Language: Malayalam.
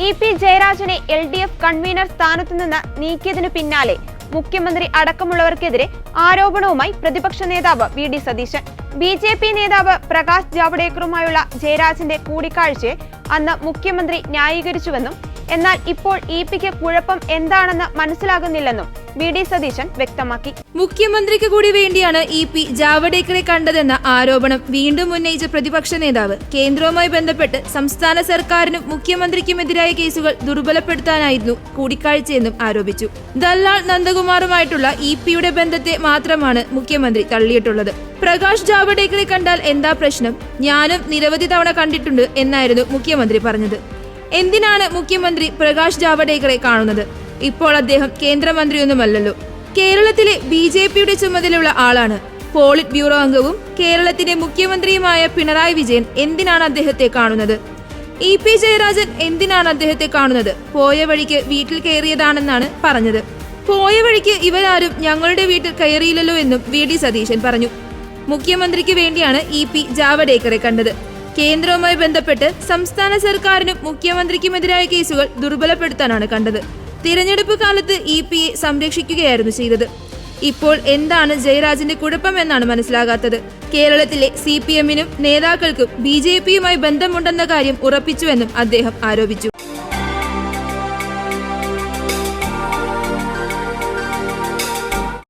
ഇ.പി. ജയരാജനെ LDF കൺവീനർ സ്ഥാനത്തു നിന്ന് നീക്കിയതിനു പിന്നാലെ മുഖ്യമന്ത്രി അടക്കമുള്ളവർക്കെതിരെ ആരോപണവുമായി പ്രതിപക്ഷ നേതാവ് വി ഡി സതീശൻ. BJP നേതാവ് പ്രകാശ് ജാവ്ദേക്കറുമായുള്ള ജയരാജന്റെ കൂടിക്കാഴ്ചയെ അന്ന് മുഖ്യമന്ത്രി ന്യായീകരിച്ചുവെന്നും എന്നാൽ ഇപ്പോൾ ഇ.പിക്ക് കുഴപ്പം എന്താണെന്ന് മനസ്സിലാകുന്നില്ലെന്നും വി ഡി സതീശൻ വ്യക്തമാക്കി. മുഖ്യമന്ത്രിക്ക് കൂടി വേണ്ടിയാണ് ഇ.പി. ജാവ്ദേക്കറെ കണ്ടതെന്ന ആരോപണം വീണ്ടും ഉന്നയിച്ച പ്രതിപക്ഷ നേതാവ് കേന്ദ്രവുമായി ബന്ധപ്പെട്ട് സംസ്ഥാന സർക്കാരിനും മുഖ്യമന്ത്രിക്കുമെതിരായ കേസുകൾ ദുർബലപ്പെടുത്താനായിരുന്നു കൂടിക്കാഴ്ചയെന്നും ആരോപിച്ചു. ദല്ലാൽ നന്ദകുമാറുമായിട്ടുള്ള ഇ.പിയുടെ ബന്ധത്തെ മാത്രമാണ് മുഖ്യമന്ത്രി തള്ളിയിട്ടുള്ളത്. പ്രകാശ് ജാവ്ദേക്കറെ കണ്ടാൽ എന്താ പ്രശ്നം? ഞാനും നിരവധി തവണ കണ്ടിട്ടുണ്ട് എന്നായിരുന്നു മുഖ്യമന്ത്രി പറഞ്ഞത്. എന്തിനാണ് മുഖ്യമന്ത്രി പ്രകാശ് ജാവ്ദേക്കറെ കാണുന്നത്? ഇപ്പോൾ അദ്ദേഹം കേന്ദ്രമന്ത്രിയൊന്നുമല്ലല്ലോ. കേരളത്തിലെ BJPയുടെ ചുമതലയുള്ള ആളാണ്. പോളിറ്റ് ബ്യൂറോ അംഗവും കേരളത്തിന്റെ മുഖ്യമന്ത്രിയുമായ പിണറായി വിജയൻ എന്തിനാണ് അദ്ദേഹത്തെ കാണുന്നത്? ഇ.പി. ജയരാജൻ എന്തിനാണ് അദ്ദേഹത്തെ കാണുന്നത്? പോയ വഴിക്ക് വീട്ടിൽ കയറിയതാണെന്നാണ് പറഞ്ഞത്. പോയ വഴിക്ക് ഇവരാരും ഞങ്ങളുടെ വീട്ടിൽ കയറിയില്ലല്ലോ എന്നും വി ഡി സതീശൻ പറഞ്ഞു. മുഖ്യമന്ത്രിക്ക് വേണ്ടിയാണ് ഇ.പി. ജാവ്ദേക്കറെ കണ്ടത്. കേന്ദ്രവുമായി ബന്ധപ്പെട്ട് സംസ്ഥാന സർക്കാരിനും മുഖ്യമന്ത്രിക്കുമെതിരായ കേസുകൾ ദുർബലപ്പെടുത്താനാണ് കണ്ടത്. തിരഞ്ഞെടുപ്പ് കാലത്ത് ഇ.പിയെ സംരക്ഷിക്കുകയായിരുന്നു ചെയ്തത്. ഇപ്പോൾ എന്താണ് ജയരാജന്റെ കുഴപ്പമെന്നാണ് മനസ്സിലാകാത്തത്. കേരളത്തിലെ CPM-നും നേതാക്കൾക്കും BJP-യുമായി ബന്ധമുണ്ടെന്ന കാര്യം ഉറപ്പിച്ചുവെന്നും അദ്ദേഹം ആരോപിച്ചു.